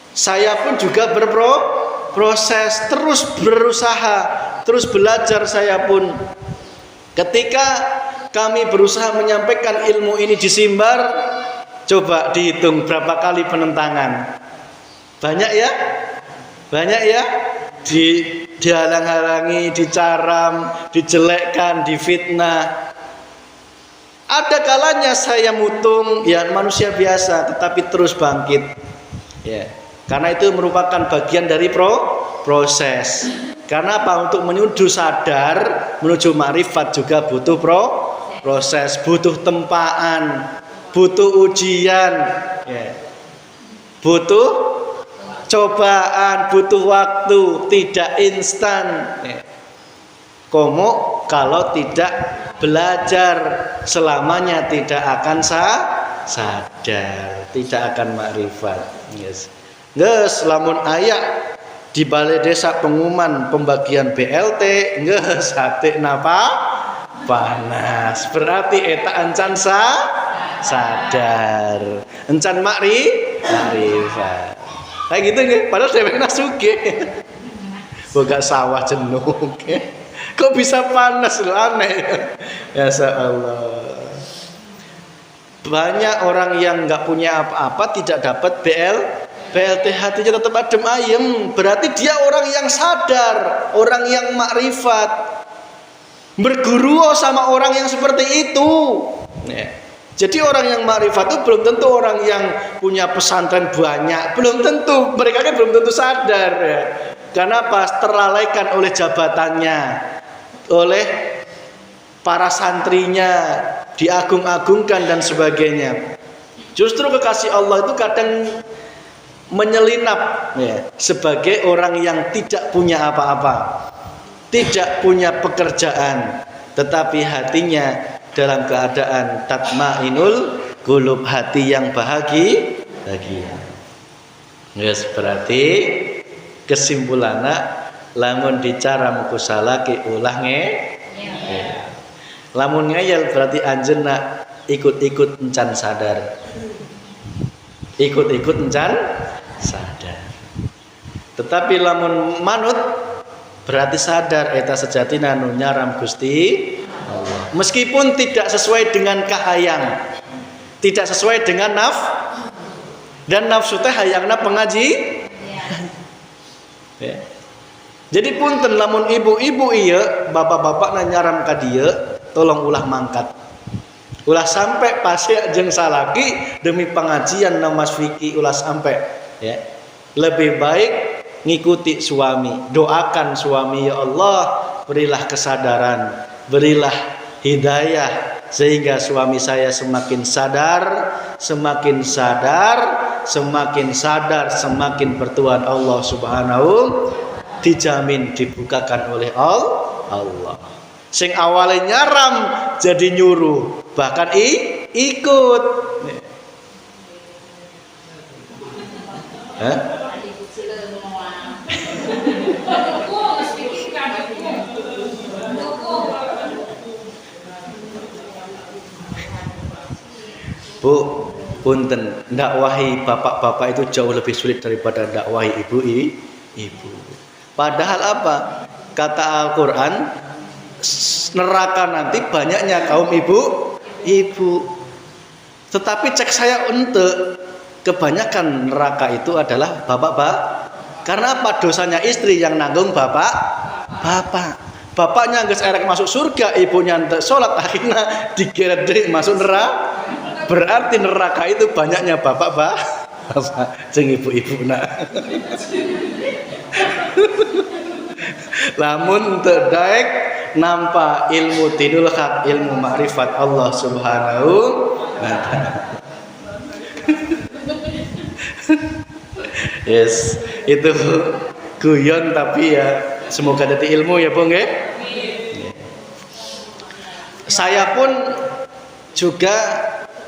Saya pun juga berproses, terus berusaha, terus belajar saya pun. Ketika kami berusaha menyampaikan ilmu ini di Simbar, coba dihitung berapa kali penentangan. Banyak ya? Banyak ya? Dihalang-halangi, dicaram, dijelekkan, difitnah. Ada kalanya saya mutung, ya manusia biasa, tetapi terus bangkit. Ya, karena itu merupakan bagian dari proses. Karena apa? Untuk menuju sadar, menuju makrifat juga butuh proses, butuh tempaan, butuh ujian, ya. Butuh cobaan, butuh waktu, tidak instan. Komo kalau tidak belajar selamanya tidak akan sadar, tidak akan makrifat. Yes, lamun ayak di balai desa pengumuman pembagian BLT, nges hati napa panas. Berarti eta encan sadar, encan makrifat. Kayak gitu nih, padahal dheweke nasuke. Boga sawah jenuh. Kok bisa panas loh, aneh. Ya Allah. Banyak orang yang nggak punya apa-apa tidak dapat BLT, hatinya tetap adem ayem. Berarti dia orang yang sadar, orang yang makrifat. Berguru sama orang yang seperti itu. Jadi orang yang makrifat itu belum tentu orang yang punya pesantren banyak, belum tentu, mereka kan belum tentu sadar ya. Karena pas terlalaikan oleh jabatannya, oleh para santrinya, diagung-agungkan dan sebagainya. Justru kekasih Allah itu kadang menyelinap ya, sebagai orang yang tidak punya apa-apa, tidak punya pekerjaan, tetapi hatinya dalam keadaan tatmainul qulub, hati yang bahagia. Yes, berarti kesimpulannya lamun dicara mukusalaki ulah lamun ngeyel berarti anjeunna ikut-ikut encan sadar. Ikut-ikut encan sadar. Tetapi lamun manut berarti sadar eta sejatina nu nyaram Gusti Allah. Meskipun tidak sesuai dengan kahayang, tidak sesuai dengan dan nafsu teh hayangna pengaji. Ya. Jadi punten lamun ibu-ibu iya, bapak-bapak nyaram ka dieu, tolong ulah mangkat. Ulah sampai pasea jeung salaki demi pengajian na Mas Vicky ulah sampai ya. Lebih baik ngikuti suami, doakan suami, ya Allah, berilah kesadaran, berilah hidayah sehingga suami saya semakin sadar, semakin sadar, semakin sadar, semakin bertuhan Allah Subhanahu. dijamin dibukakan oleh Allah. Sing awalnya nyaram jadi nyuruh, bahkan ikut. Hah? Bu, punten, dakwahi bapak-bapak itu jauh lebih sulit daripada dakwahi ibu. Padahal apa? Kata Al-Quran, neraka nanti banyaknya kaum ibu. Tetapi cek saya untuk kebanyakan neraka itu adalah bapak-bapak. Karena apa? Dosanya istri yang nanggung bapak. Bapaknya nggak erek masuk surga, ibunya nggak sholat, akhirnya digeret masuk neraka. Berarti neraka itu banyaknya bapak jeung ibu-ibu nak. Lamun teu daek nampa ilmu tinul hak, ilmu makrifat Allah Subhanahu wa taala. Yes, itu guyon tapi ya semoga dadi ilmu ya, Bu nggih. Saya pun juga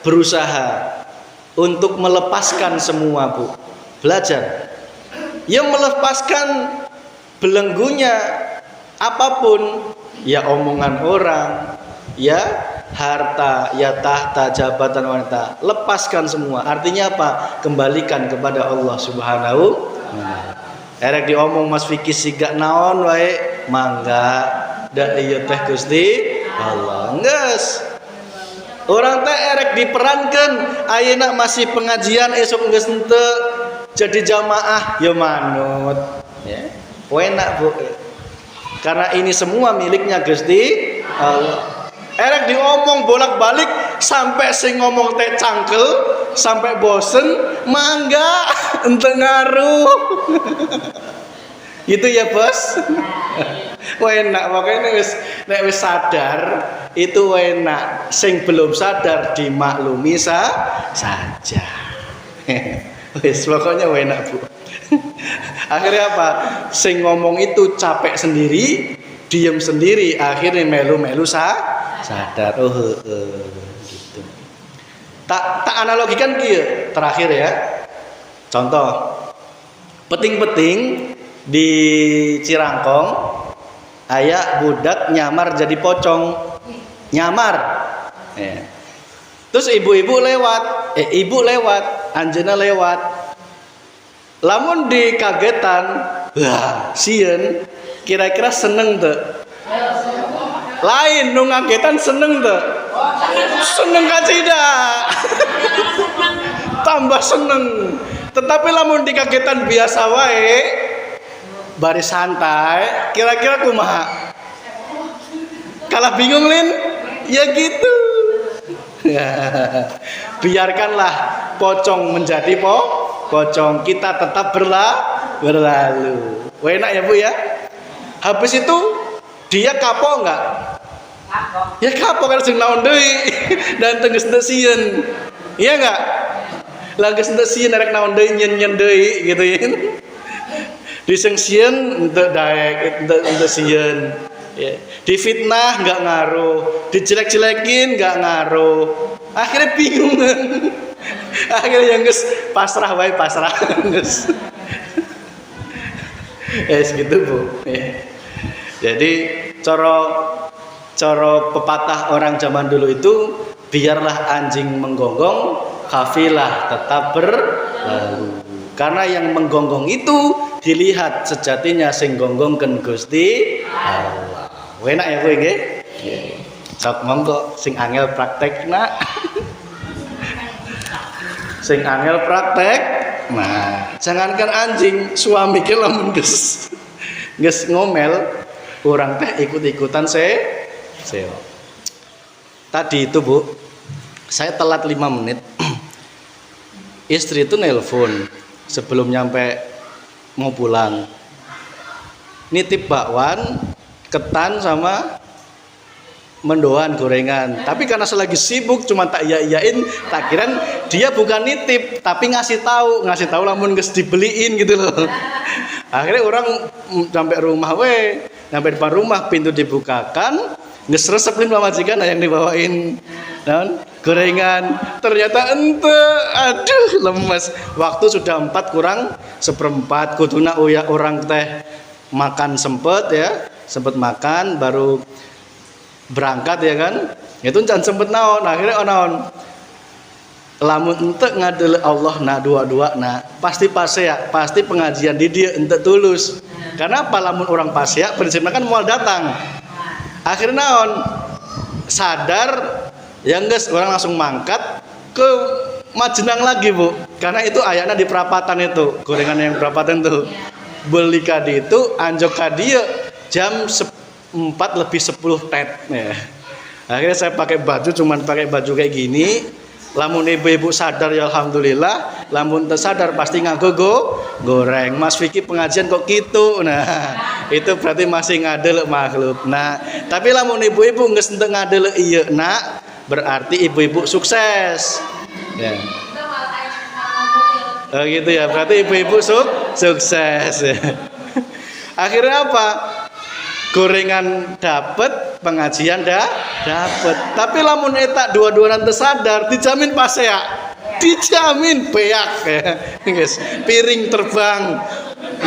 berusaha untuk melepaskan semua, Bu. Belajar. Yang melepaskan belenggunya apapun, ya omongan orang, ya harta, ya tahta, jabatan wanita, lepaskan semua. Artinya apa? Kembalikan kepada Allah Subhanahu wa taala. Erek diomong Mas Fikih siga naon wae, mangga da ieu teh Gusti Allah. Geus. Orang teh erek diperankan, ayeuna masih pengajian esok geus henteu jadi jamaah ya manut. Ya. Enak, Bu. Karena ini semua miliknya Gusti Allah. Erek diomong bolak-balik sampai sing ngomong teh cangkel, sampai bosen, mangga ente ngaruh. Gitu ya, Bos. Enak, makanya nek wis sadar itu enak. Sing belum sadar dimaklumi saja. Wis pokoknya enak, Bu. Akhirnya apa? Sing ngomong itu capek sendiri, diem sendiri, akhirnya melu-melu sadar. Gitu. Tak analogikan kieu terakhir ya. Contoh. Peting-peting di Cirangkong aya budak nyamar jadi pocong. Nyamar. Terus ibu lewat, anjeunna lewat. Lamun dikagetan, wah, sieun kira-kira seneng teu? Lain nu ngagetan seneng teu? Seneng kacida. Tambah seneng. Tetapi lamun dikagetan biasa wae, bari santai, kira-kira kumaha? Kalah bingung, Lin? Ya gitu. Biarkanlah pocong menjadi pocong, kita tetap berlalu. Enak ya, Bu ya? Habis itu dia kapok enggak? Kapok. Ya kapok kan sing naon deui dan tegas teu sieun. Iya enggak? Lah geus teu sieun arek naon deui nyen-nyen deui gitu ya. Disengsieun henteu daek, henteu sieun. Ya. Difitnah enggak ngaruh, dijelek-jelekin enggak ngaruh. Akhirnya bingung. Akhirnya yang geus pasrah wae pasrah geus. Gitu, Bu. Jadi coro pepatah orang zaman dulu itu, biarlah anjing menggonggong, kafilah tetap berlalu. Karena yang menggonggong itu dilihat sejatinya sing gonggongkeun Gusti Allah. Enak ya, Bu nggih? Sok monggo sing angel praktekna. Sing angel praktek. Nah, jangankan anjing, suami ke lamun geus ngomel, orang teh ikut-ikutan seo. Tadi itu, Bu, saya telat 5 menit. Istri itu nelpon sebelum nyampe mau pulang. Nitip bakwan, ketan sama mendoan gorengan. Tapi karena saya lagi sibuk cuma tak iya-iyain, tak kirain dia bukan nitip tapi ngasih tahu lamun geus dibeliin gitu loh. Akhirnya orang sampai rumah sampai depan rumah pintu dibukakan, ngesresep lima majikan yang dibawain gorengan. Ternyata ente, aduh lemes. Waktu sudah 4:4, kuduna uya orang teh makan sempet makan baru berangkat ya kan. Itu jangan sempet naon. Akhirnya naon. Lamun ente ngadele Allah dua-dua pasti pasea, pasti pengajian di dia ente tulus. Karena apa lamun orang pasea prinsipnya kan mau datang. Akhirnya naon sadar ya guys, orang langsung mangkat ke Majenang lagi Bu. Karena itu ayatnya di perapatan itu, gorengan yang perapatan itu. Beli kadi itu anjok kadi jam 4:10 ya. Akhirnya saya pakai baju kayak gini. Lamun ibu-ibu sadar ya alhamdulillah, lamun tersadar pasti nganggo goreng. Mas Vicky pengajian kok gitu. Nah, itu berarti masih ngadel makhluk. Nah, tapi lamun ibu-ibu geus ente ngadel ieu berarti ibu-ibu sukses. Ya. Oh gitu ya, berarti ibu-ibu sukses. Akhirnya apa? Gorengan dapat, pengajian dapat. Tapi lamun eta dua-duaan tersadar, dijamin pasea. Dijamin beak ya. Guys, piring terbang.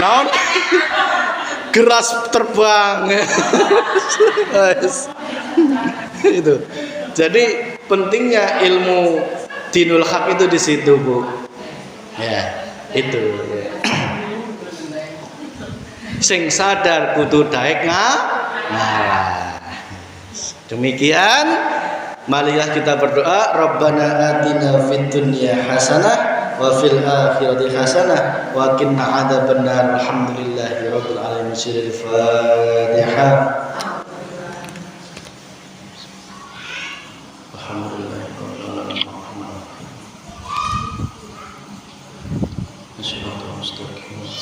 Naon? Geras terbang. Itu. Jadi pentingnya ilmu dinul haq itu di situ, Bu. Ya, itu. Sing sadar kudu daek ngalah. Demikian, marilah kita berdoa, Rabbana atina fid dunya hasanah wa fil akhirati hasanah wa qina adzabannar. Alhamdulillahi rabbil alamin. Al-Fatihah.